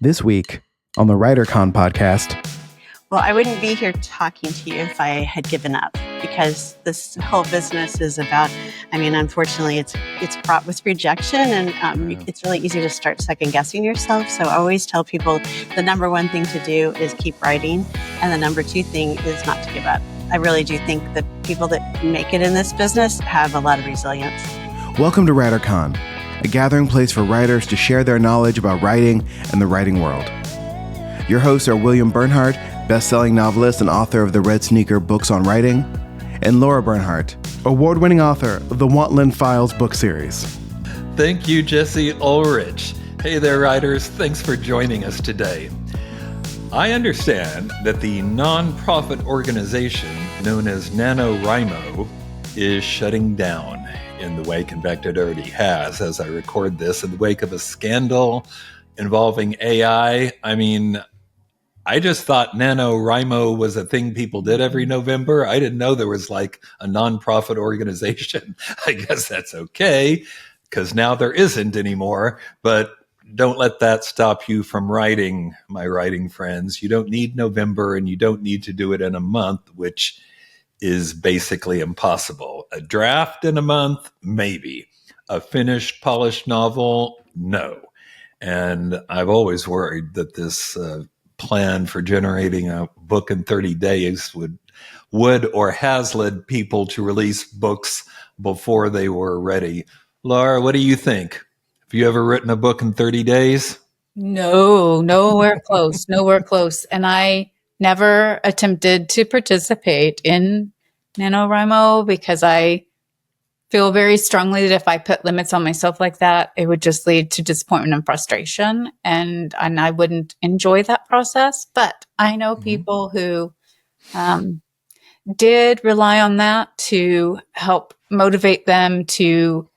This week on the WriterCon podcast. Well, I wouldn't be here talking to you if I had given up, because this whole business is about, unfortunately, it's fraught with rejection, and it's really easy to start second guessing yourself. So I always tell people the number one thing to do is keep writing, and the number two thing is not to give up. I really do think that people that make it in this business have a lot of resilience. Welcome to WriterCon, a gathering place for writers to share their knowledge about writing and the writing world. Your hosts are William Bernhardt, best-selling novelist and author of the Red Sneaker books on writing, and Lara Bernhardt, award-winning author of the Wantland Files book series. Thank you, Jesse Ulrich. Hey there, writers. Thanks for joining us today. I understand that the nonprofit organization known as NaNoWriMo is shutting down in the wake, in fact, it already has, as I record this, in the wake of a scandal involving AI. I just thought NaNoWriMo was a thing people did every November. I didn't know there was like a nonprofit organization. I guess that's okay, because now there isn't anymore. But don't let that stop you from writing, my writing friends. You don't need November, and you don't need to do it in a month, which is basically impossible. A draft in a month, maybe. A finished, polished novel, no. And I've always worried that this plan for generating a book in 30 days would or has led people to release books before they were ready. Lara, what do you think? Have you ever written a book in 30 days? No, nowhere close, nowhere close. And I never attempted to participate in NaNoWriMo because I feel very strongly that if I put limits on myself like that, it would just lead to disappointment and frustration. And I wouldn't enjoy that process. But I know people who did rely on that to help motivate them to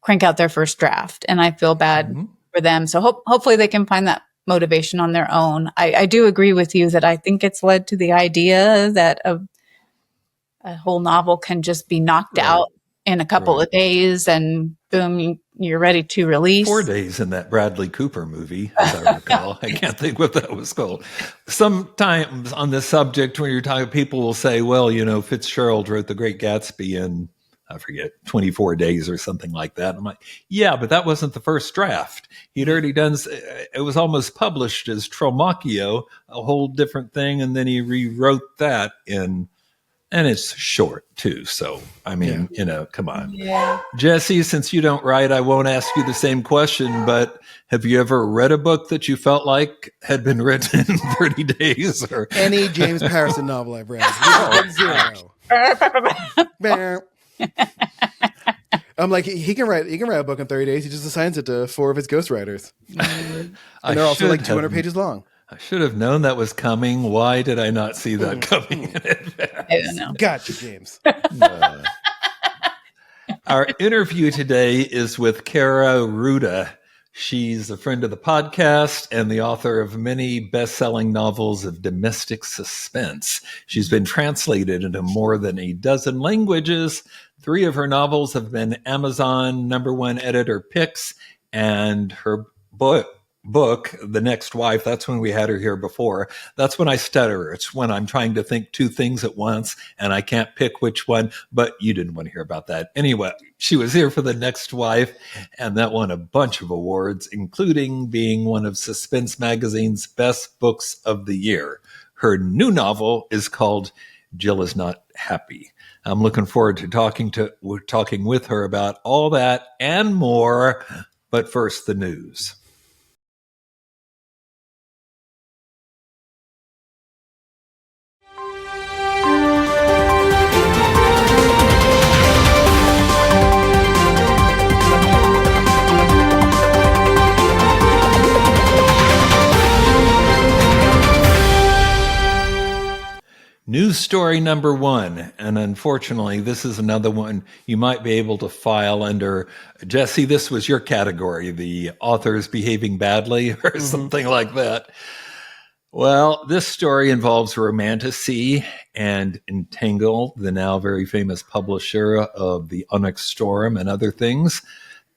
crank out their first draft. And I feel bad for them. So hopefully they can find that motivation on their own. I do agree with you that I think it's led to the idea that a whole novel can just be knocked out in a couple of days and boom, you're ready to release. 4 days in that Bradley Cooper movie, as I recall. I can't think what that was called. Sometimes on this subject, when you're talking, people will say, well, Fitzgerald wrote The Great Gatsby in, I forget, 24 days or something like that. I'm like, yeah, but that wasn't the first draft. He'd already done, it was almost published as Tromacchio, a whole different thing. And then he rewrote that and it's short too. So, come on. Yeah. Jesse, since you don't write, I won't ask you the same question, but have you ever read a book that you felt like had been written in 30 days? Or any James Patterson novel I've read. Zero. I'm like, he can write a book in 30 days. He just assigns it to 4 of his ghostwriters. And they're also like 200 pages long. I should have known that was coming. Why did I not see that coming in advance? I don't know. Gotcha, James. Our interview today is with Kaira Rouda. She's a friend of the podcast and the author of many best-selling novels of domestic suspense. She's been translated into more than a dozen languages. 3 of her novels have been Amazon #1 editor picks, and her book, The Next Wife, that's when we had her here before. That's when I stutter. It's when I'm trying to think 2 things at once and I can't pick which one, but you didn't want to hear about that. Anyway, she was here for The Next Wife, and that won a bunch of awards, including being one of Suspense magazine's best books of the year. Her new novel is called Jill Is Not Happy. I'm looking forward to talking with her about all that and more. But first, the news. News story number 1, and unfortunately, this is another one you might be able to file under, Jesse, this was your category, the authors behaving badly or something like that. Well, this story involves Romantasy and Entangle, the now very famous publisher of the Onyx Storm and other things,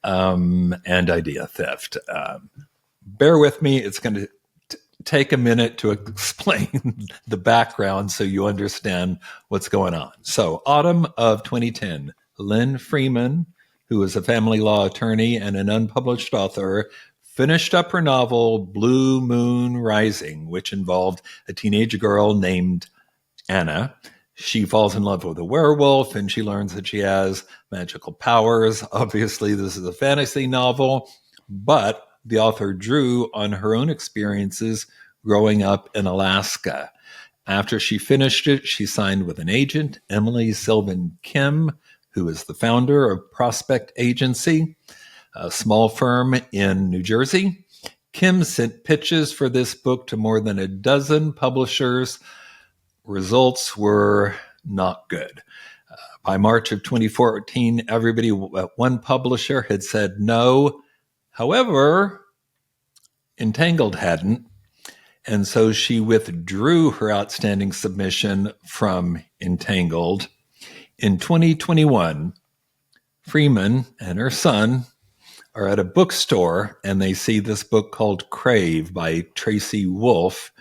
and idea theft. Bear with me, it's going to take a minute to explain the background so you understand what's going on. So, autumn of 2010, Lynn Freeman, who is a family law attorney and an unpublished author, finished up her novel Blue Moon Rising, which involved a teenage girl named Anna. She falls in love with a werewolf and she learns that she has magical powers. Obviously, this is a fantasy novel, but the author drew on her own experiences growing up in Alaska. After she finished it, she signed with an agent, Emily Sylvan Kim, who is the founder of Prospect Agency, a small firm in New Jersey. Kim sent pitches for this book to more than a dozen publishers. Results were not good. By March of 2014, everybody at one publisher had said no. However, Entangled hadn't. And so she withdrew her outstanding submission from Entangled. In 2021, Freeman and her son are at a bookstore and they see this book called Crave by Tracy Wolff.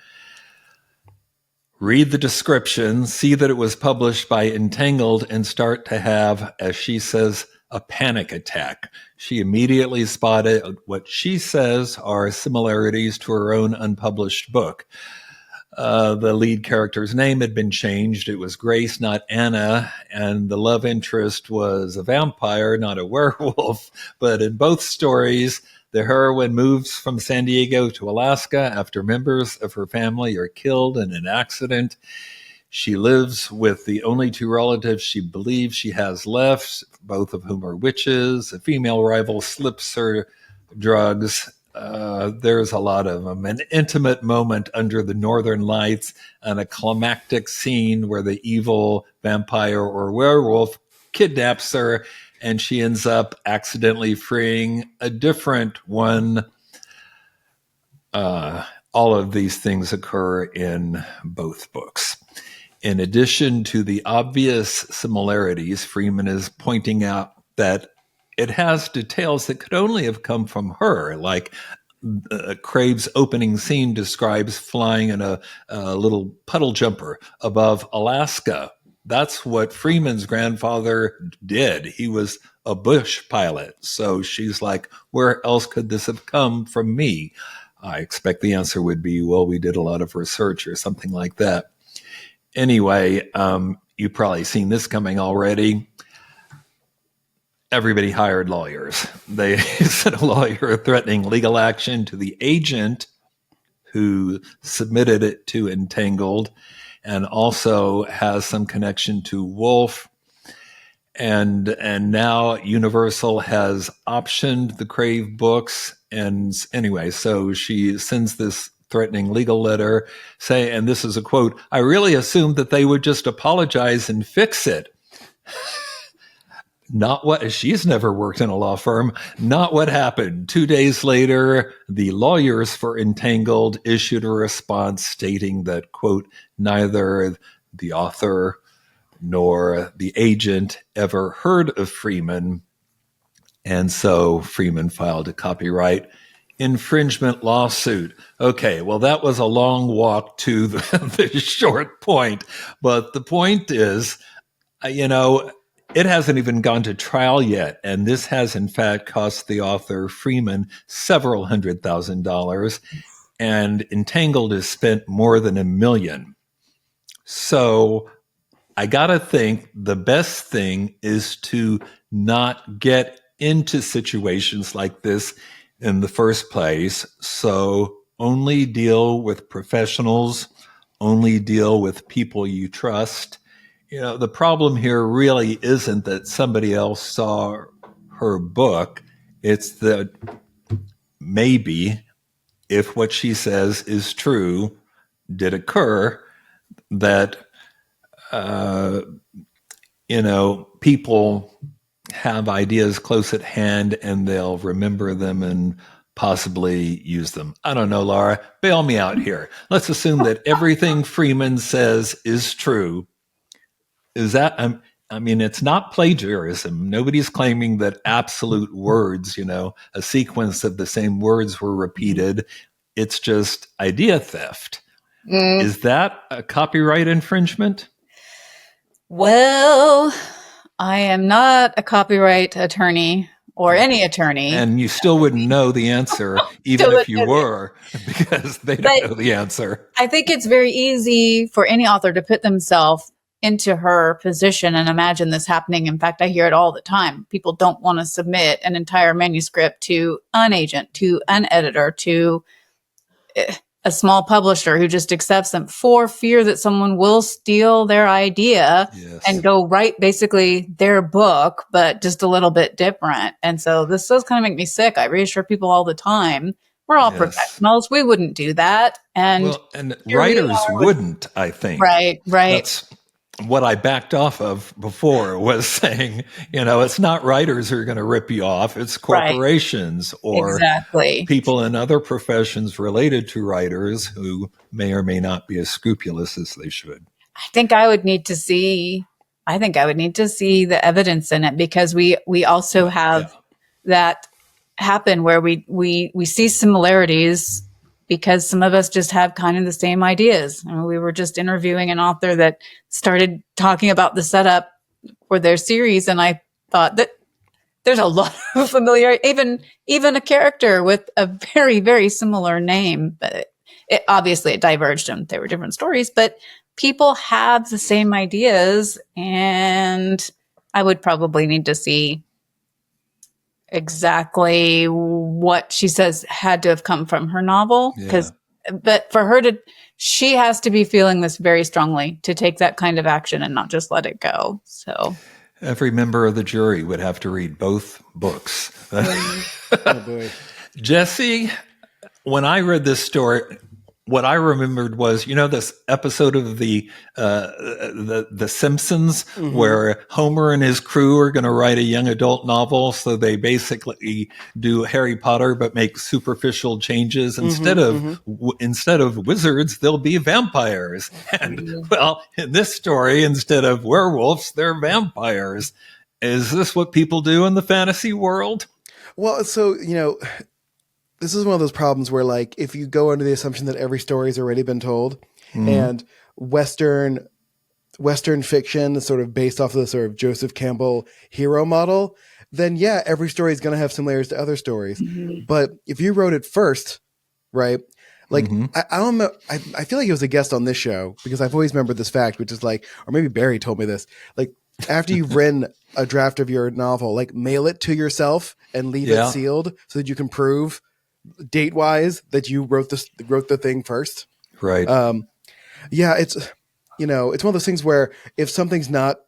Read the description, see that it was published by Entangled, and start to have, as she says, a panic attack. She immediately spotted what she says are similarities to her own unpublished book. The lead character's name had been changed. It was Grace, not Anna, and the love interest was a vampire, not a werewolf. But in both stories, the heroine moves from San Diego to Alaska after members of her family are killed in an accident. She lives with the only two relatives she believes she has left, both of whom are witches. A female rival slips her drugs. There's a lot of them. An intimate moment under the northern lights and a climactic scene where the evil vampire or werewolf kidnaps her and she ends up accidentally freeing a different one. All of these things occur in both books. In addition to the obvious similarities, Freeman is pointing out that it has details that could only have come from her, like Crave's opening scene describes flying in a little puddle jumper above Alaska. That's what Freeman's grandfather did. He was a bush pilot. So she's like, where else could this have come from me? I expect the answer would be, well, we did a lot of research or something like that. Anyway, you've probably seen this coming already. Everybody hired lawyers. They sent a lawyer threatening legal action to the agent who submitted it to Entangled and also has some connection to Wolff. And now Universal has optioned the Crave books. And anyway, so she sends this threatening legal letter saying, and this is a quote, "I really assumed that they would just apologize and fix it." Not what, she's never worked in a law firm, not what happened. 2 days later, the lawyers for Entangled issued a response stating that, quote, neither the author nor the agent ever heard of Freeman. And so Freeman filed a copyright infringement lawsuit. Okay, well, that was a long walk to the short point. But the point is, it hasn't even gone to trial yet. And this has, in fact, cost the author Freeman several $100,000. And Entangled has spent more than $1 million. So I got to think the best thing is to not get into situations like this in the first place. So only deal with professionals, only deal with people you trust. The problem here really isn't that somebody else saw her book. It's that maybe if what she says is true, did occur, that, people have ideas close at hand and they'll remember them and possibly use them. I don't know, Lara, bail me out here. Let's assume that everything Freeman says is true. Is that, it's not plagiarism. Nobody's claiming that absolute words, a sequence of the same words were repeated. it's just idea theft. Is that a copyright infringement? Well, I am not a copyright attorney or any attorney. And you still wouldn't know the answer, even if you were, because they don't know the answer. I think it's very easy for any author to put themselves into her position and imagine this happening. In fact, I hear it all the time. People don't want to submit an entire manuscript to an agent, to an editor, to a small publisher who just accepts them for fear that someone will steal their idea and go write basically their book, but just a little bit different. And so this does kind of make me sick. I reassure people all the time. We're all professionals. We wouldn't do that. And writers wouldn't, I think. Right. That's what I backed off of before, was saying, it's not writers who are going to rip you off. It's corporations or people in other professions related to writers who may or may not be as scrupulous as they should. I think I would need to see the evidence in it, because we also have that happen where we see similarities because some of us just have kind of the same ideas. I mean, we were just interviewing an author that started talking about the setup for their series, and I thought that there's a lot of familiarity, even a character with a very, very similar name, but it obviously diverged them. They were different stories, but people have the same ideas, and I would probably need to see exactly what she says had to have come from her novel, but for her she has to be feeling this very strongly to take that kind of action and not just let it go. So every member of the jury would have to read both books. Oh boy. Jesse, when I read this story, what I remembered was, this episode of the Simpsons, where Homer and his crew are going to write a young adult novel. So they basically do Harry Potter, but make superficial changes. Instead of wizards, they'll be vampires. And well, in this story, instead of werewolves, they're vampires. Is this what people do in the fantasy world? Well, so, this is one of those problems where, like, if you go under the assumption that every story has already been told, and Western fiction is sort of based off of the sort of Joseph Campbell hero model, then every story is going to have similarities to other stories. But if you wrote it first, right? Like, I don't know. I feel like it was a guest on this show, because I've always remembered this fact, which is like, or maybe Barry told me this, like, after you've written a draft of your novel, like, mail it to yourself and leave it sealed so that you can prove date-wise that you wrote the thing first. Right. It's it's one of those things where if something's not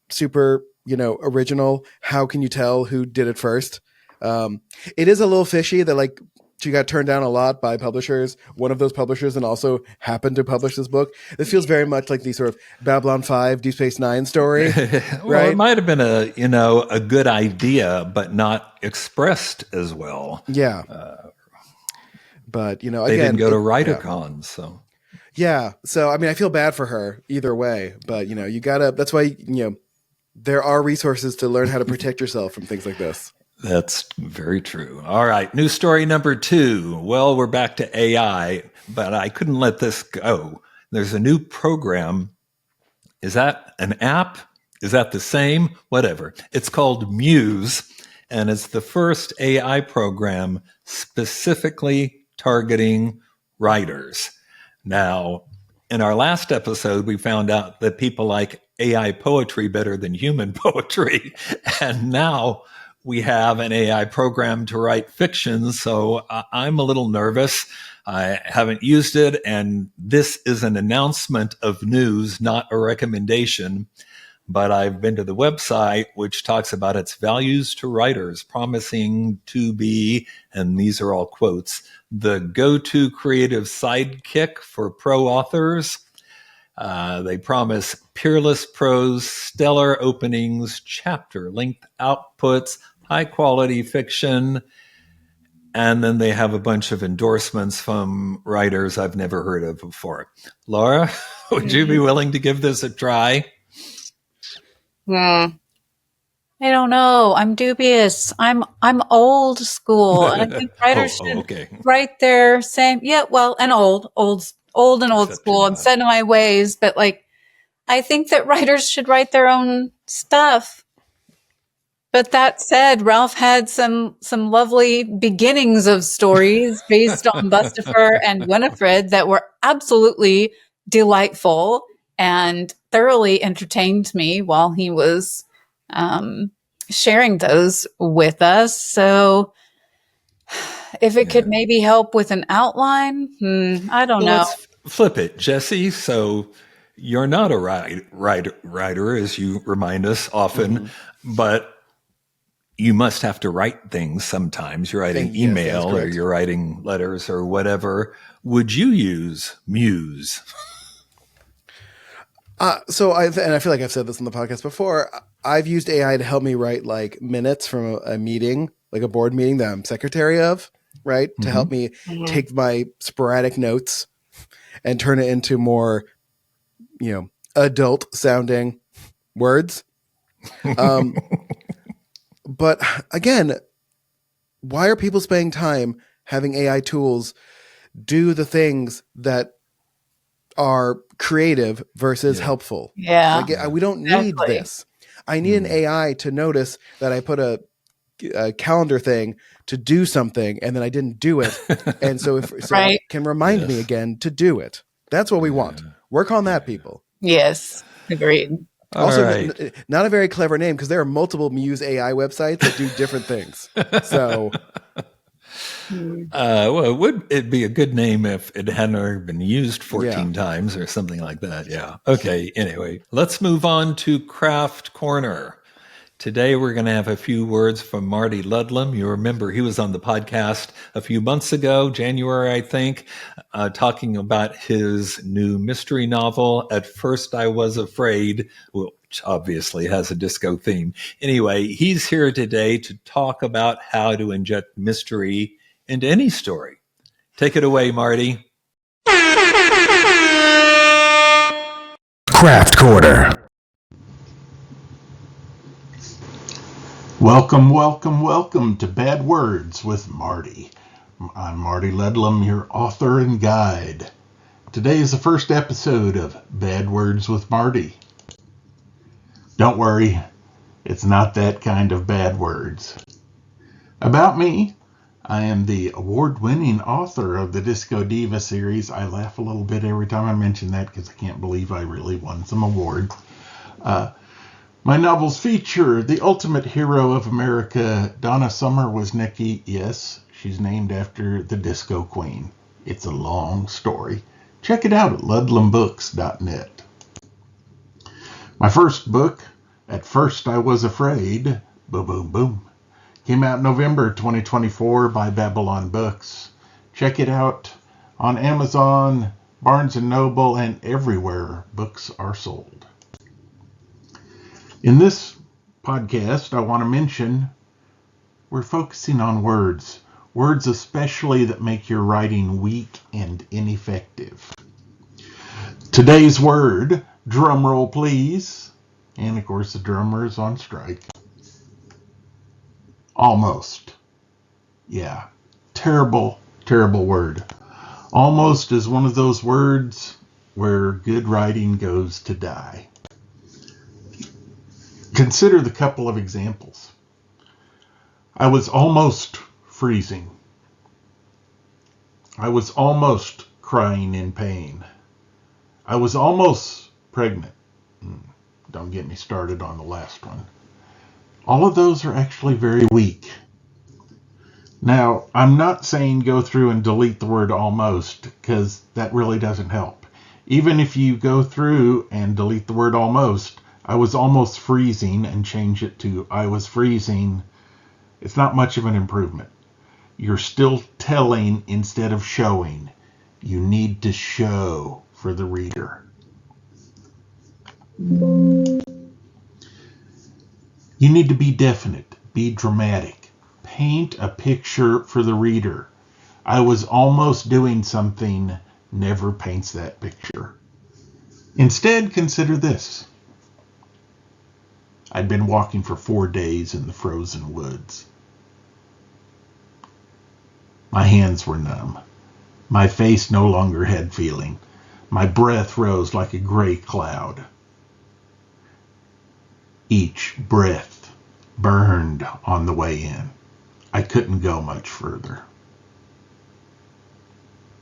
super original, how can you tell who did it first? It is a little fishy that, like, she got turned down a lot by publishers. One of those publishers and also happened to publish this book. This feels very much like the sort of Babylon 5, Deep Space Nine story. Well, right? It might have been a good idea, but not expressed as well. Yeah. But, they again, didn't go to WriterCon, so. Yeah. So, I mean, I feel bad for her either way, but, you gotta, that's why, there are resources to learn how to protect yourself from things like this. That's very true. All right. News story number 2. Well, we're back to AI, but I couldn't let this go. There's a new program. Is that an app? Is that the same? Whatever. It's called Muse, and it's the first AI program specifically targeting writers. Now, in our last episode, we found out that people like AI poetry better than human poetry. And now we have an AI program to write fiction. So I'm a little nervous. I haven't used it. And this is an announcement of news, not a recommendation. But I've been to the website, which talks about its values to writers, promising to be, and these are all quotes, the go-to creative sidekick for pro authors. They promise peerless prose, stellar openings, chapter-length outputs, high-quality fiction, and then they have a bunch of endorsements from writers I've never heard of before. Laura, would you be willing to give this a try? I don't know. I'm dubious. I'm old school, and I think writers should Okay. write their same. Yeah, well, and old and old Accept you're school, and not. set in my ways. But like, I think that writers should write their own stuff. But that said, Ralph had some lovely beginnings of stories based on Bustifer and Winifred that were absolutely delightful and thoroughly entertained me while he was sharing those with us. So if it could maybe help with an outline, I don't know. Let's flip it, Jesse. So you're not a writer, as you remind us often, but you must have to write things sometimes. You're writing email or you're writing letters or whatever. Would you use Muse? So I feel like I've said this on the podcast before. I've used AI to help me write like minutes from a meeting, like a board meeting that I'm secretary of, right? To help me take my sporadic notes and turn it into more, adult sounding words. But again, why are people spending time having AI tools do the things that are creative versus helpful? Yeah. Like, we don't need this. I need an AI to notice that I put a calendar thing to do something and then I didn't do it. And so it can remind me again to do it. That's what we want. Work on that, people. Yes. Agreed. Also, not a very clever name because there are multiple Muse AI websites that do different things. So, well, it'd be a good name if it hadn't already been used 14 times or something like that. Yeah. Okay. Anyway, let's move on to Craft Corner. Today, we're going to have a few words from Marty Ludlum. You remember he was on the podcast a few months ago, January, I think, talking about his new mystery novel, At First I Was Afraid, which obviously has a disco theme. Anyway, he's here today to talk about how to inject mystery into any story. Take it away, Marty. Craft Corner. Welcome to Bad Words with Marty. I'm Marty Ludlum, your author and guide. Today is the first episode of Bad Words with Marty. Don't worry, it's not that kind of bad words. About me, I am the award-winning author of the Disco Diva series. I laugh a little bit every time I mention that because I can't believe I really won some awards. My novels feature the ultimate hero of America. Donna Summer was Nikki. Yes, she's named after the Disco Queen. It's a long story. Check it out at ludlumbooks.net. My first book, At First I Was Afraid, boom, boom, boom, came out in November 2024 by Babylon Books. Check it out on Amazon, Barnes & Noble, and everywhere books are sold. In this podcast, I want to mention we're focusing on words especially that make your writing weak and ineffective. Today's word, drum roll please, and of course the drummer is on strike. Almost. Yeah, terrible word. Almost is one of those words where good writing goes to die. Consider the couple of examples. I was almost freezing. I was almost crying in pain. I was almost pregnant. Don't get me started on the last one. All of those are actually very weak. Now, I'm not saying go through and delete the word almost, because that really doesn't help. Even if you go through and delete the word almost, I was almost freezing and change it to I was freezing, it's not much of an improvement. You're still telling instead of showing. You need to show for the reader. You need to be definite, be dramatic, paint a picture for the reader. I was almost doing something never paints that picture. Instead, consider this. I'd been walking for 4 days in the frozen woods. My hands were numb. My face no longer had feeling. My breath rose like a gray cloud. Each breath burned on the way in. I couldn't go much further.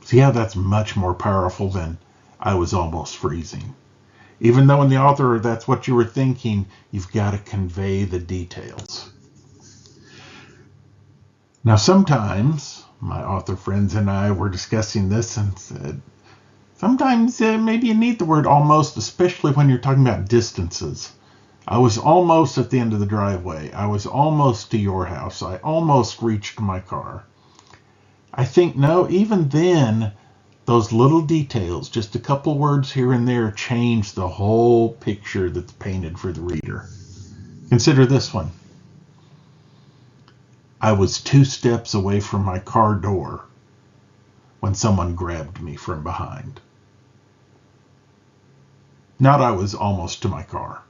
See how that's much more powerful than I was almost freezing. Even though in the author that's what you were thinking, you've got to convey the details. Now sometimes, my author friends and I were discussing this and said, sometimes maybe you need the word almost, especially when you're talking about distances. I was almost at the end of the driveway. I was almost to your house. I almost reached my car. I think, no, even then, those little details, just a couple words here and there, change the whole picture that's painted for the reader. Consider this one. I was 2 steps away from my car door when someone grabbed me from behind. Not I was almost to my car.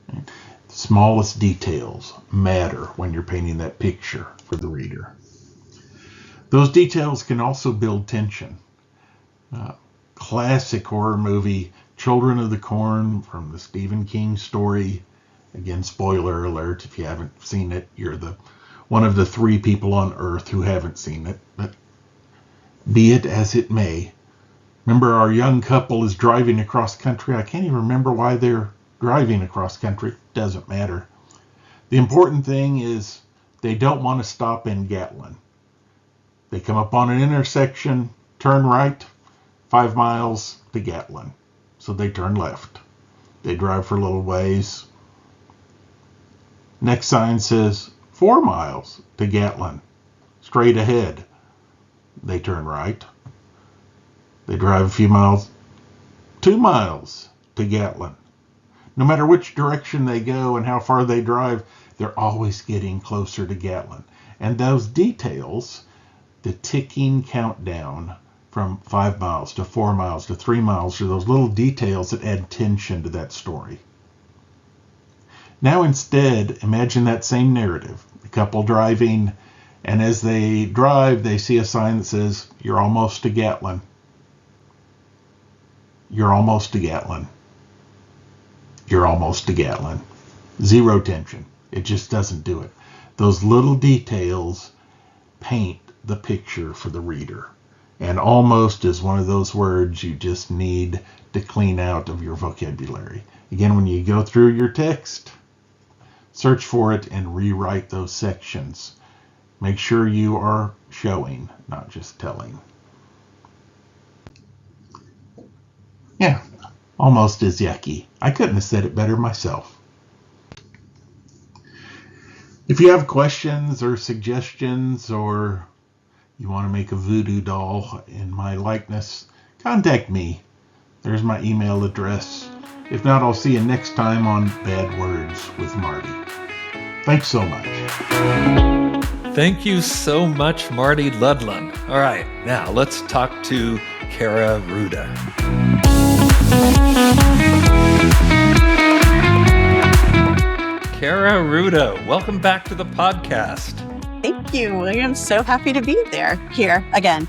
The smallest details matter when you're painting that picture for the reader. Those details can also build tension. Classic horror movie, Children of the Corn, from the Stephen King story. Again, spoiler alert, if you haven't seen it, you're one of the 3 people on Earth who haven't seen it. But be it as it may, remember our young couple is driving across country. I can't even remember why they're driving across country. Doesn't matter. The important thing is they don't want to stop in Gatlin. They come up on an intersection, turn right, 5 miles to Gatlin. So they turn left. They drive for a little ways. Next sign says 4 miles to Gatlin. Straight ahead. They turn right. They drive a few miles, 2 miles to Gatlin. No matter which direction they go and how far they drive, they're always getting closer to Gatlin. And those details, the ticking countdown from 5 miles to 4 miles to 3 miles, are those little details that add tension to that story. Now instead, imagine that same narrative. The couple driving, and as they drive, they see a sign that says, "You're almost to Gatlin. You're almost to Gatlin. You're almost to Gatlin." Zero tension. It just doesn't do it. Those little details paint the picture for the reader. And almost is one of those words you just need to clean out of your vocabulary. Again, when you go through your text, search for it and rewrite those sections. Make sure you are showing, not just telling. Yeah, almost is yucky. I couldn't have said it better myself. If you have questions or suggestions, or you want to make a voodoo doll in my likeness, contact me. There's my email address. If not, I'll see you next time on Bad Words with Marty. Thanks so much. Thank you so much, Marty Ludlum. All right, now let's talk to Kaira Rouda. Kaira Rouda, welcome back to the podcast. Thank you, William. So happy to be here again.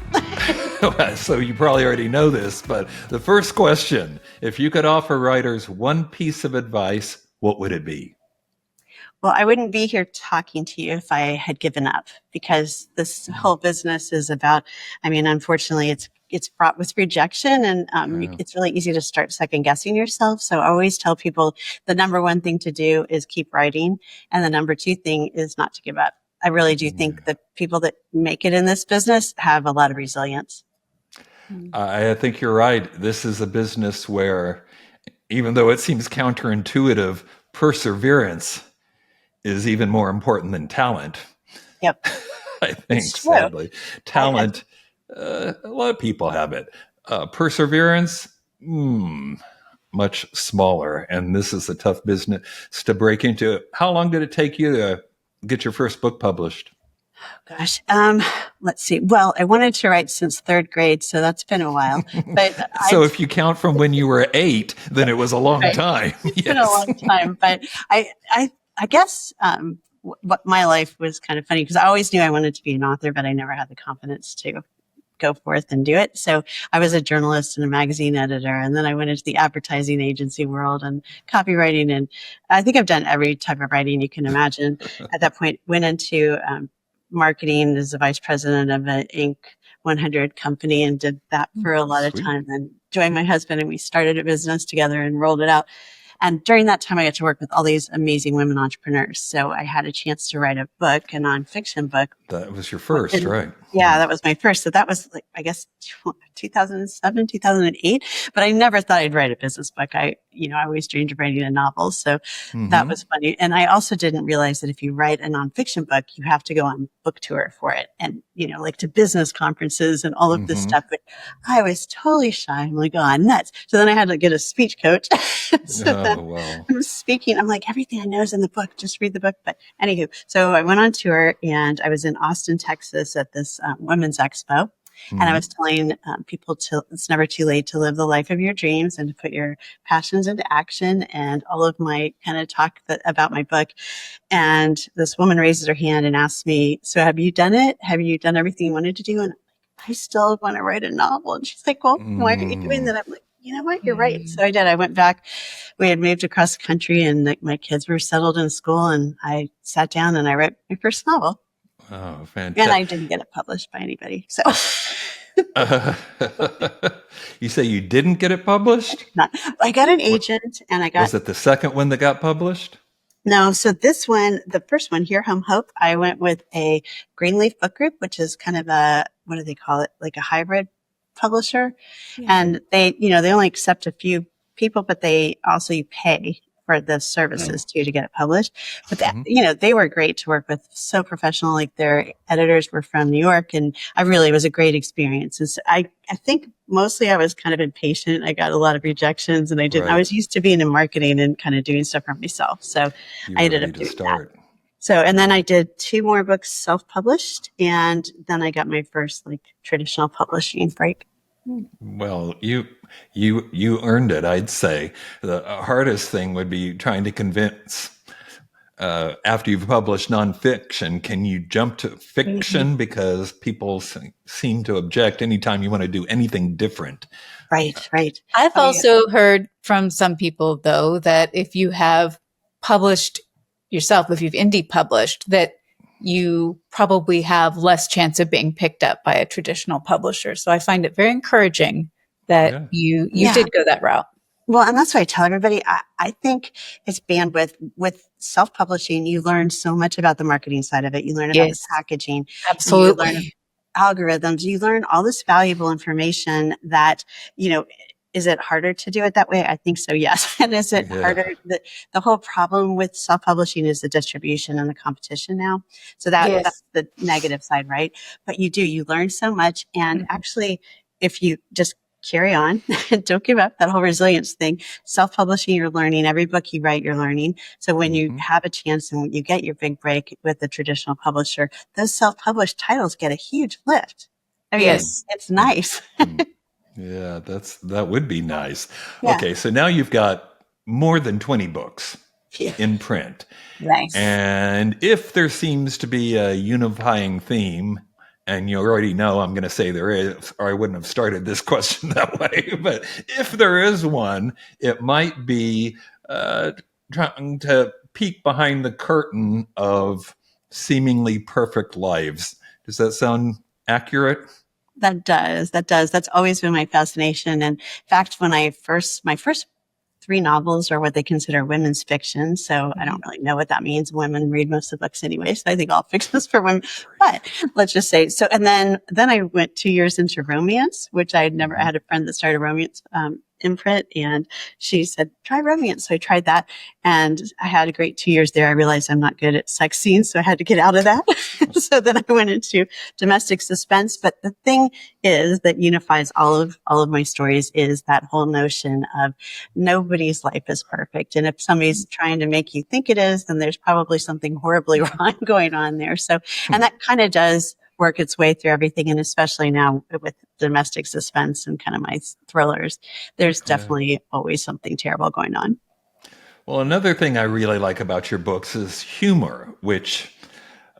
So you probably already know this, but the first question, if you could offer writers one piece of advice, what would it be? Well, I wouldn't be here talking to you if I had given up, because this whole business is about, unfortunately, it's fraught with rejection, and it's really easy to start second guessing yourself. So I always tell people the number one thing to do is keep writing. And the number 2 thing is not to give up. I really do think that people that make it in this business have a lot of resilience. I think you're right. This is a business where, even though it seems counterintuitive, perseverance is even more important than talent. Yep. I think, sadly. Talent, a lot of people have it. Perseverance, much smaller. And this is a tough business to break into. How long did it take you to get your first book published? Gosh, let's see. Well, I wanted to write since third grade, so that's been a while. But So if you count from when you were 8, then it was a long right. time. It's been a long time. But I guess what my life was kind of funny because I always knew I wanted to be an author, but I never had the confidence to go forth and do it. So I was a journalist and a magazine editor, and then I went into the advertising agency world and copywriting, and I think I've done every type of writing you can imagine. At that point, went into marketing as the vice president of an Inc. 100 company and did that for a lot of time. Then joined my husband and we started a business together and rolled it out. And during that time, I got to work with all these amazing women entrepreneurs. So I had a chance to write a book, a nonfiction book. That was your first, right? Yeah, that was my first. So that was like, I guess, 2007, 2008. But I never thought I'd write a business book. I always dreamed of writing a novel. So that was funny. And I also didn't realize that if you write a nonfiction book, you have to go on book tour for it. And, like to business conferences and all of this stuff. But I was totally shy. I'm like, oh, nuts. So then I had to get a speech coach. I'm speaking. I'm like, everything I know is in the book. Just read the book. But anywho, so I went on tour and I was in Austin, Texas at this women's expo. And I was telling people it's never too late to live the life of your dreams and to put your passions into action and all of my kind of talk about my book. And this woman raises her hand and asks me, so have you done it? Have you done everything you wanted to do? And I still want to write a novel. And she's like, well, why aren't you doing that? I'm like, you know what? You're right. So I did. I went back. We had moved across the country and my kids were settled in school. And I sat down and I wrote my first novel. Oh, fantastic. And I didn't get it published by anybody. So you say you didn't get it published? I got an agent and I got... Was it the second one that got published? No. So this one, the first one, Here Home Hope, I went with a Greenleaf Book Group, which is kind of what do they call it? Like a hybrid publisher. Yeah. And they only accept a few people, but you pay for the services too to get it published. But they were great to work with, so professional. Like their editors were from New York, and it was a great experience. And so I think mostly I was kind of impatient. I got a lot of rejections, and I was used to being in marketing and kind of doing stuff for myself. So I ended up doing that. So, and then I did 2 more books self-published, and then I got my first traditional publishing break. Well, you earned it, I'd say. The hardest thing would be trying to convince, after you've published nonfiction, can you jump to fiction? Because people seem to object anytime you want to do anything different. Right. I've also heard from some people, though, that if you have published yourself, if you've indie published, that you probably have less chance of being picked up by a traditional publisher. So I find it very encouraging that you did go that route. Well, and that's what I tell everybody. I think it's bandwidth. With self-publishing, you learn so much about the marketing side of it. You learn about the packaging. Absolutely. You learn algorithms. You learn all this valuable information that, is it harder to do it that way? I think so, yes. And is it harder? The whole problem with self-publishing is the distribution and the competition now. So that's the negative side, right? But you learn so much. And actually, if you just carry on and don't give up, that whole resilience thing, self-publishing, you're learning. Every book you write, you're learning. So when you have a chance and you get your big break with a traditional publisher, those self-published titles get a huge lift. I mean, it's nice. Yeah, that would be nice. Yeah. Okay, so now you've got more than 20 books in print. Nice. And if there seems to be a unifying theme, and you already know I'm going to say there is, or I wouldn't have started this question that way, but if there is one, it might be trying to peek behind the curtain of seemingly perfect lives. Does that sound accurate? That does. That's always been my fascination. And in fact, when my first 3 novels are what they consider women's fiction. So I don't really know what that means. Women read most of the books anyway. So I think all fiction is for women, but let's just say so. And then I went 2 years into romance, which I had never had a friend that started romance. imprint, and she said, try romance. So I tried that, and I had a great 2 years there. I realized I'm not good at sex scenes, so I had to get out of that. So then I went into domestic suspense. But the thing is that unifies all of my stories is that whole notion of nobody's life is perfect. And if somebody's trying to make you think it is, then there's probably something horribly wrong going on there. So, and that kind of does work its way through everything. And especially now with domestic suspense and kind of my thrillers, there's definitely always something terrible going on. Well, another thing I really like about your books is humor, which,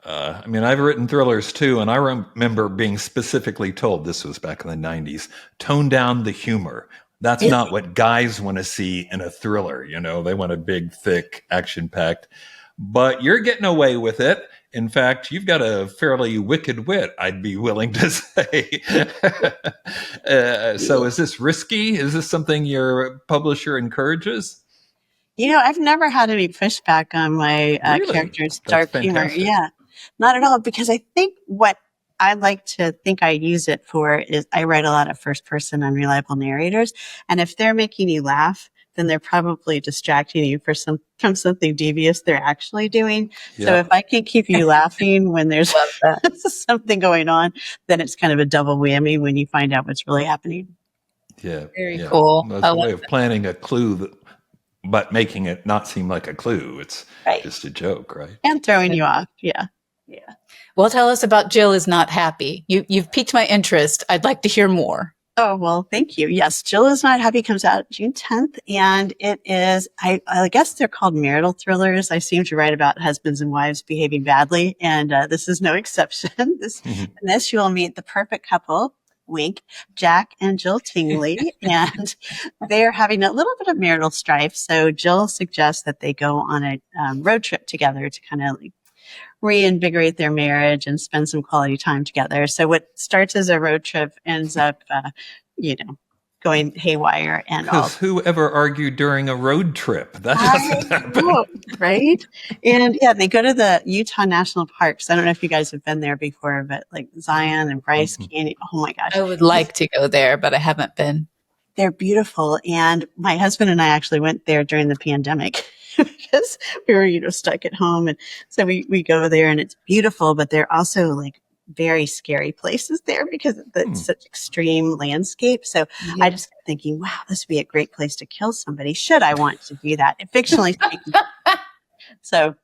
I've written thrillers too, and I remember being specifically told, this was back in the 90s, tone down the humor. That's not what guys want to see in a thriller. They want a big, thick, action-packed. But you're getting away with it. In fact, you've got a fairly wicked wit, I'd be willing to say. So is this risky? Is this something your publisher encourages? I've never had any pushback on my characters' dark humor. Yeah, not at all. Because I think what I like to think I use it for is I write a lot of first-person unreliable narrators. And if they're making you laugh, then they're probably distracting you from something devious they're actually doing. Yep. So if I can keep you laughing when there's something going on, then it's kind of a double whammy when you find out what's really happening. Yeah. Very cool. That's a way of planting a clue, but making it not seem like a clue. It's just a joke, right? And throwing you off. Yeah. Yeah. Well, tell us about Jill is Not Happy. You've piqued my interest. I'd like to hear more. Oh, well, thank you. Yes, Jill is Not Happy comes out June 10th, and it is, I guess they're called marital thrillers. I seem to write about husbands and wives behaving badly, and this is no exception. In this, you will meet the perfect couple, wink, Jack and Jill Tingley, and they're having a little bit of marital strife. So Jill suggests that they go on a road trip together to kind of reinvigorate their marriage and spend some quality time together. So what starts as a road trip ends up, going haywire. And because whoever argued during a road trip? That doesn't happen. Right? And they go to the Utah National Parks. I don't know if you guys have been there before, but like Zion and Bryce Canyon. Oh my gosh. I would like to go there, but I haven't been. They're beautiful. And my husband and I actually went there during the pandemic because we were, stuck at home. And so we go there and it's beautiful, but they're also like very scary places there because it's such extreme landscape. So I just kept thinking, wow, this would be a great place to kill somebody. Should I want to do that? Fictionally speaking. So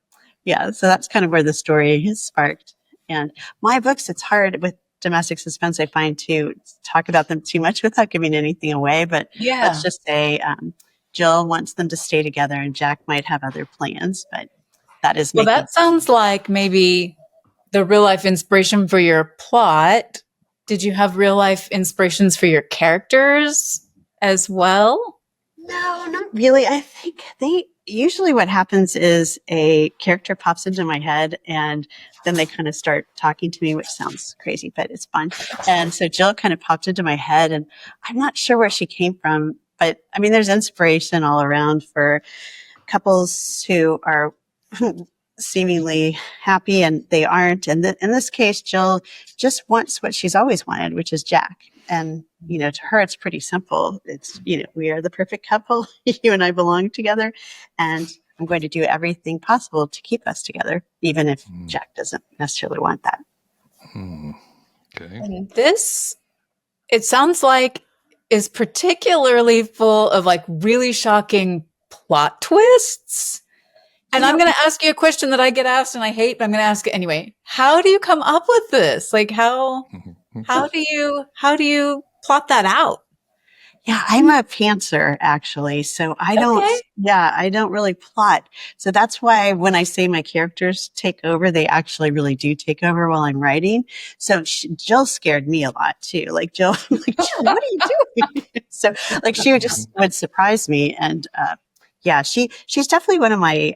that's kind of where the story is sparked. And my books, it's hard with domestic suspense, I find, to talk about them too much without giving anything away. But let's just say Jill wants them to stay together and Jack might have other plans, but that is well, that sounds like maybe the real life inspiration for your plot. Did you have real life inspirations for your characters as well? No, not really. I think usually what happens is a character pops into my head and then they kind of start talking to me, which sounds crazy, but it's fun. And so Jill kind of popped into my head and I'm not sure where she came from, but I mean, there's inspiration all around for couples who are seemingly happy and they aren't. And in this case, Jill just wants what she's always wanted, which is Jack. And, to her, it's pretty simple. It's, we are the perfect couple. You and I belong together. And I'm going to do everything possible to keep us together, even if Jack doesn't necessarily want that. Okay. And this, it sounds like, is particularly full of like really shocking plot twists. And I'm going to ask you a question that I get asked and I hate, but I'm going to ask it anyway. How do you come up with this? Like how do you plot that out? Yeah, I'm a pantser actually. So I don't really plot. So that's why when I say my characters take over, they actually really do take over while I'm writing. So Jill scared me a lot too. Like Jill, I'm like, Jill, what are you doing? So like she would surprise me. And, she's definitely one of my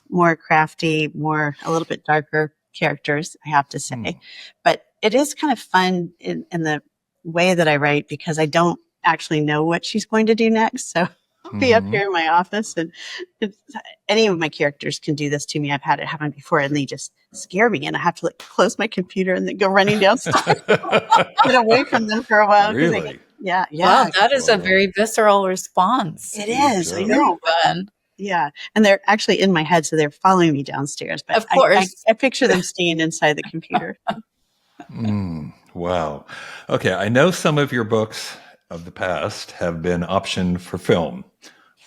more crafty, a little bit darker characters, I have to say. But it is kind of fun in the way that I write because I don't actually know what she's going to do next. So I'll be up here in my office and any of my characters can do this to me. I've had it happen before and they just scare me and I have to close my computer and then go running downstairs, get away from them for a while. Really? Yeah, Wow, yeah. that is a very visceral response. It is. I job. know. Fun. Yeah. And they're actually in my head, so they're following me downstairs. But Of course. I picture them staying inside the computer. Wow. Okay, I know some of your books of the past have been optioned for film.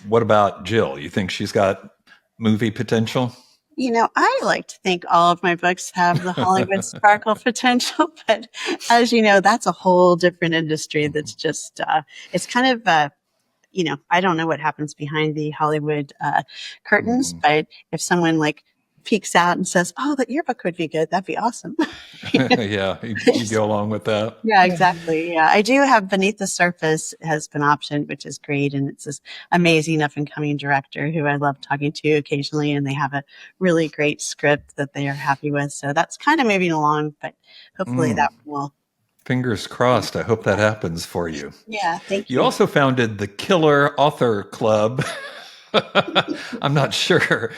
What about Jill? You think she's got movie potential? I like to think all of my books have the Hollywood sparkle potential, but as you know, that's a whole different industry that's just, it's kind of, I don't know what happens behind the Hollywood curtains, but if someone like peeks out and says, "Oh, that your book would be good," that'd be awesome. Yeah, you go along with that. Yeah, exactly. Yeah, I do have Beneath the Surface has been optioned, which is great, and it's this amazing up and coming director who I love talking to occasionally, and they have a really great script that they are happy with. So that's kind of moving along, but hopefully that will. Fingers crossed. I hope that happens for you. Yeah, thank You you. also founded the Killer Author Club. I'm not sure.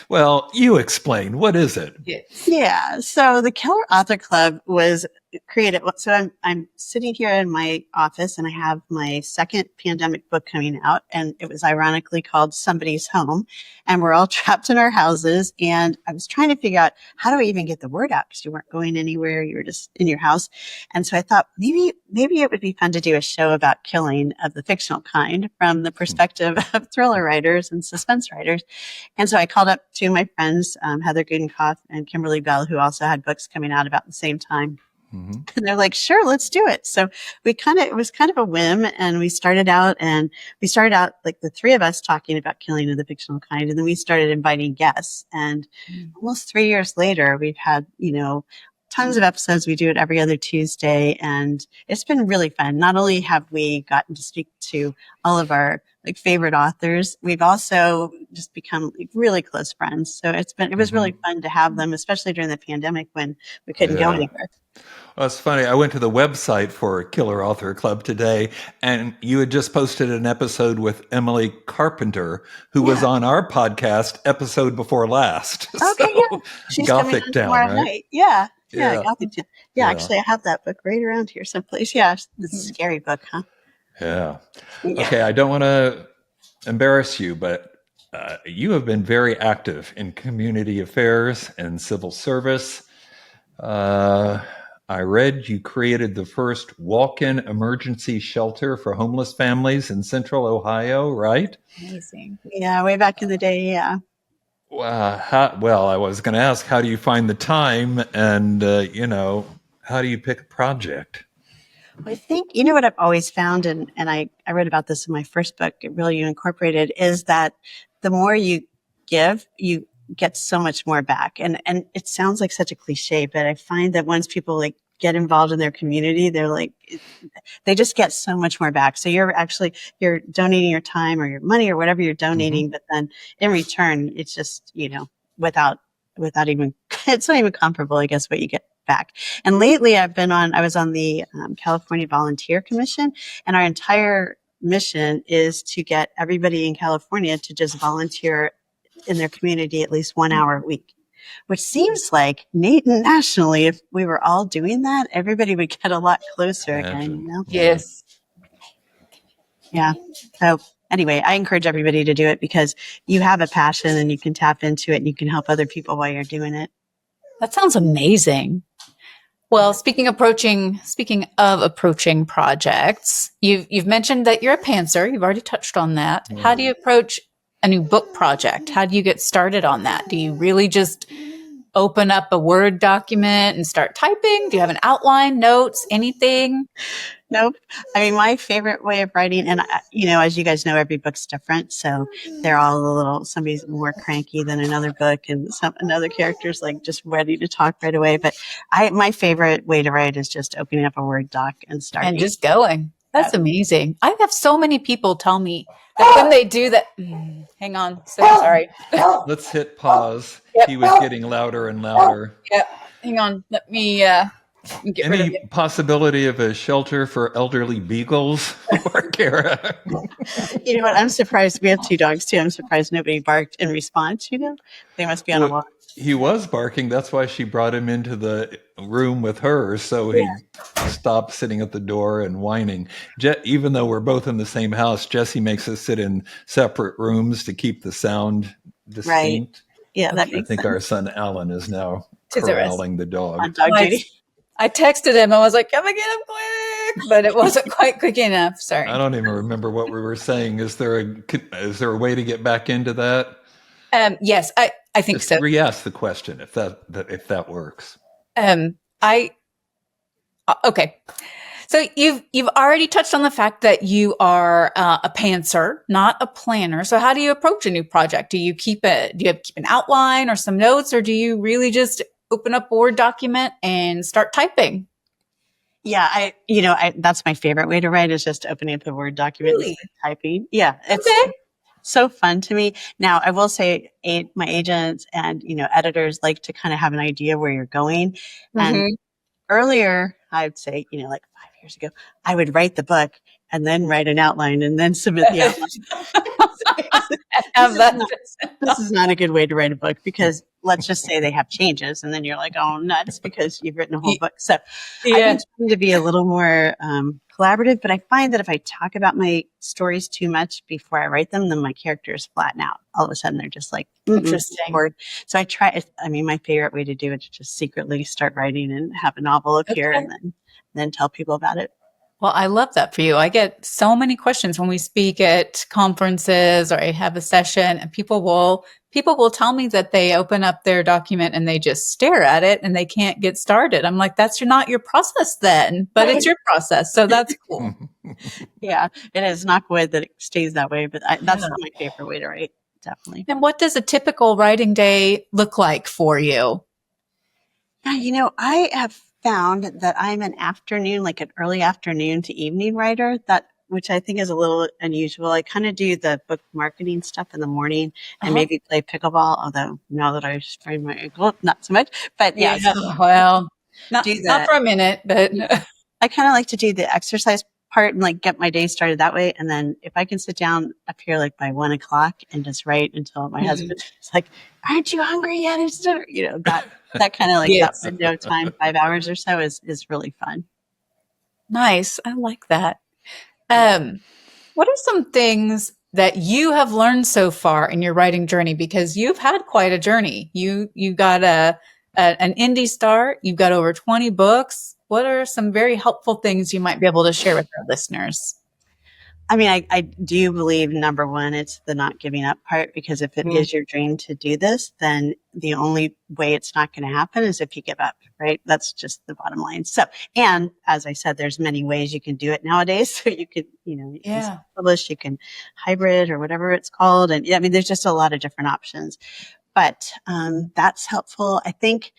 Well, you explain. What is it? Yes. Yeah. So the Killer Author Club was created. So I'm sitting here in my office and I have my second pandemic book coming out, and it was ironically called Somebody's Home. And we're all trapped in our houses. And I was trying to figure out, how do I even get the word out? Because you weren't going anywhere. You were just in your house. And so I thought maybe it would be fun to do a show about killing of the fictional kind from the perspective of thriller writers and suspense writers. And so I called up two of my friends, Heather Gudenkoff and Kimberly Bell, who also had books coming out about the same time. And they're like, sure, let's do it. So it was kind of a whim. And we started out like the three of us talking about killing of the fictional kind. And then we started inviting guests. And almost 3 years later, we've had, tons of episodes. We do it every other Tuesday, and it's been really fun. Not only have we gotten to speak to all of our favorite authors, we've also just become really close friends. So it was really fun to have them, especially during the pandemic when we couldn't go anywhere. Well, it's funny. I went to the website for Killer Author Club today, and you had just posted an episode with Emily Carpenter, who was on our podcast episode before last. Okay, yeah. She's Gothic coming on Town, tomorrow right? night. Yeah. Yeah. Gothic Town. Yeah, actually, I have that book right around here someplace. Yeah, it's a scary book, huh? Yeah. Okay, I don't want to embarrass you, but you have been very active in community affairs and civil service. I read you created the first walk-in emergency shelter for homeless families in Central Ohio, right? Amazing. Yeah, way back in the day, yeah. Well, I was going to ask, how do you find the time and, how do you pick a project? I think, what I've always found, and I read about this in my first book, Really You Incorporated, is that the more you give, you get so much more back. And it sounds like such a cliche, but I find that once people get involved in their community, they just get so much more back. So you're donating your time or your money or whatever you're donating, but then in return, it's just, without even, it's not even comparable, I guess, what you get back. And lately I was on the California Volunteer Commission, and our entire mission is to get everybody in California to just volunteer in their community at least 1 hour a week, which seems like nationally, if we were all doing that, everybody would get a lot closer again, Yes. Yeah. So anyway, I encourage everybody to do it because you have a passion and you can tap into it and you can help other people while you're doing it. That sounds amazing. Well, speaking of approaching projects, you've mentioned that you're a pantser. You've already touched on that. How do you approach a new book project? How do you get started on that? Do you really just open up a Word document and start typing? Do you have an outline, notes, anything? Nope. I mean, my favorite way of writing, and as you guys know, every book's different. So they're all somebody's more cranky than another book, and another character's just ready to talk right away. But my favorite way to write is just opening up a Word doc and starting. And just going. That's amazing. I have so many people tell me that when they do that, hang on, so sorry. Let's hit pause. Yep. He was getting louder and louder. Yep. Hang on. Let me get rid of Any it. possibility of a shelter for elderly beagles or Kaira? You know what? I'm surprised. We have two dogs too. I'm surprised nobody barked in response. They must be on a walk. He was barking. That's why she brought him into the room with her, so he stopped sitting at the door and whining. Even though we're both in the same house, Jesse makes us sit in separate rooms to keep the sound distinct. Yeah, that I makes think sense. our son Alan is now Tis a rest. corralling the dog. On dog duty. I texted him. I was like, "Come and get him quick," but it wasn't quite quick enough. Sorry. I don't even remember what we were saying. Is there a way to get back into that? Yes, I think Just so. re-ask the question if that works. Okay. So you've already touched on the fact that you are a pantser, not a planner. So how do you approach a new project? Do you keep an outline or some notes, or do you really just open up a Word document and start typing? Yeah, that's my favorite way to write, is just opening up a Word document Really? and typing. Yeah, it's Okay. so fun to me. Now, I will say my agents and, editors like to kind of have an idea where you're going. And earlier, I'd say, like 5 years ago, I would write the book and then write an outline and then submit the outline. This is not a good way to write a book, because let's just say they have changes and then you're like, oh, nuts, because you've written a whole book. So I've been trying to be a little more collaborative, but I find that if I talk about my stories too much before I write them, then my characters flatten out. All of a sudden, they're just like, Interesting. bored. So I try, my favorite way to do it is just secretly start writing and have a novel appear and then tell people about it. Well, I love that for you. I get so many questions when we speak at conferences or I have a session, and people will tell me that they open up their document and they just stare at it and they can't get started. I'm like, that's not your process then, but it's your process. So that's cool. Yeah, it is. Knock wood that it stays that way, but that's my favorite way to write, definitely. And what does a typical writing day look like for you? Yeah, I have found that I'm an early afternoon to evening writer, which I think is a little unusual. I kind of do the book marketing stuff in the morning and maybe play pickleball, although now that I've sprained my ankle, not so much. But yeah, well, not for a minute, but I kind of like to do the exercise part and get my day started that way. And then if I can sit down up here by 1:00 and just write until my husband is like, aren't you hungry yet? It's dinner. That kind of that window time, 5 hours or so is really fun. Nice. I like that. What are some things that you have learned so far in your writing journey? Because you've had quite a journey. You got an indie start. You've got over 20 books. What are some very helpful things you might be able to share with our listeners? I do believe, number one, it's the not giving up part, because if it is your dream to do this, then the only way it's not going to happen is if you give up, right? That's just the bottom line. So, and as I said, there's many ways you can do it nowadays. So you could, you can publish, you can hybrid or whatever it's called. And there's just a lot of different options, but that's helpful. I think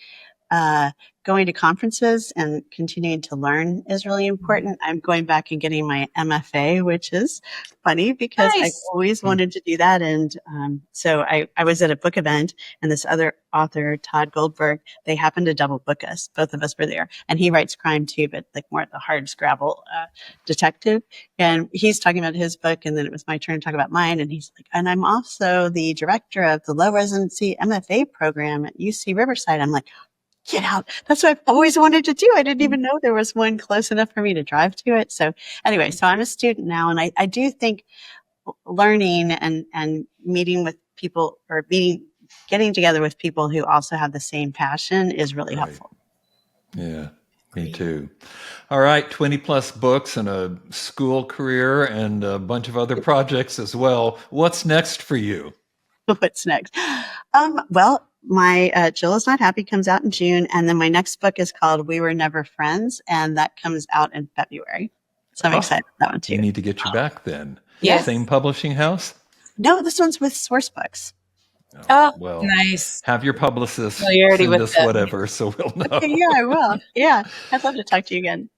going to conferences and continuing to learn is really important. I'm going back and getting my MFA, which is funny because I've always wanted to do that. And so I was at a book event, and this other author, Todd Goldberg, they happened to double book us. Both of us were there. And he writes crime too, but more the hard scrabble detective. And he's talking about his book, and then it was my turn to talk about mine. And he's like, and I'm also the director of the low residency MFA program at UC Riverside. I'm like, get out. That's what I've always wanted to do. I didn't even know there was one close enough for me to drive to it. So anyway, so I'm a student now, and I do think learning and meeting with people, or getting together with people who also have the same passion is really helpful. Yeah, me too. All right, 20 plus books and a school career and a bunch of other projects as well. What's next for you? What's next? Well, my Jill Is Not Happy comes out in June, and then my next book is called We Were Never Friends, and that comes out in February. So I'm excited about that one too. You need to get you back then. Yes. Same publishing house? No, this one's with Source Books. Oh, well, nice. Have your publicist Familiarity send with us them. whatever so we'll know. Okay, yeah, I will. Yeah, I'd love to talk to you again.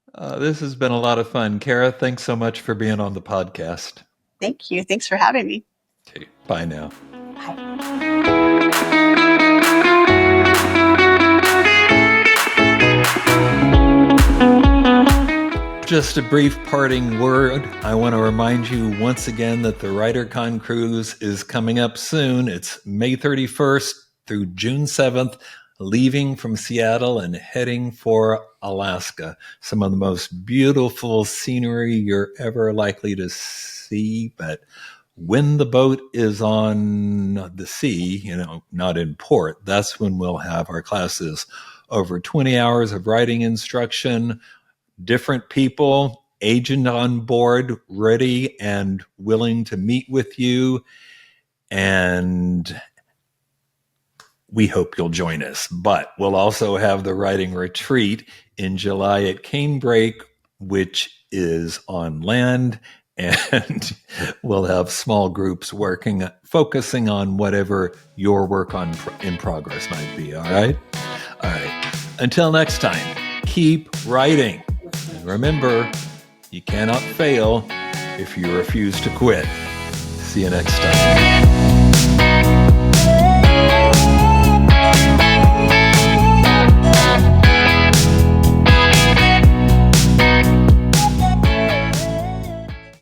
This has been a lot of fun. Kara, thanks so much for being on the podcast. Thank you. Thanks for having me. Okay, bye now. Just a brief parting word. I want to remind you once again that the WriterCon cruise is coming up soon. It's May 31st through June 7th, leaving from Seattle and heading for Alaska. Some of the most beautiful scenery you're ever likely to see. But when the boat is on the sea, not in port, that's when we'll have our classes. Over 20 hours of writing instruction, different people, agent on board, ready and willing to meet with you. And we hope you'll join us. But we'll also have the writing retreat in July at Canebrake, which is on land. And we'll have small groups focusing on whatever your work in progress might be. All right? All right. Until next time, keep writing. And remember, you cannot fail if you refuse to quit. See you next time.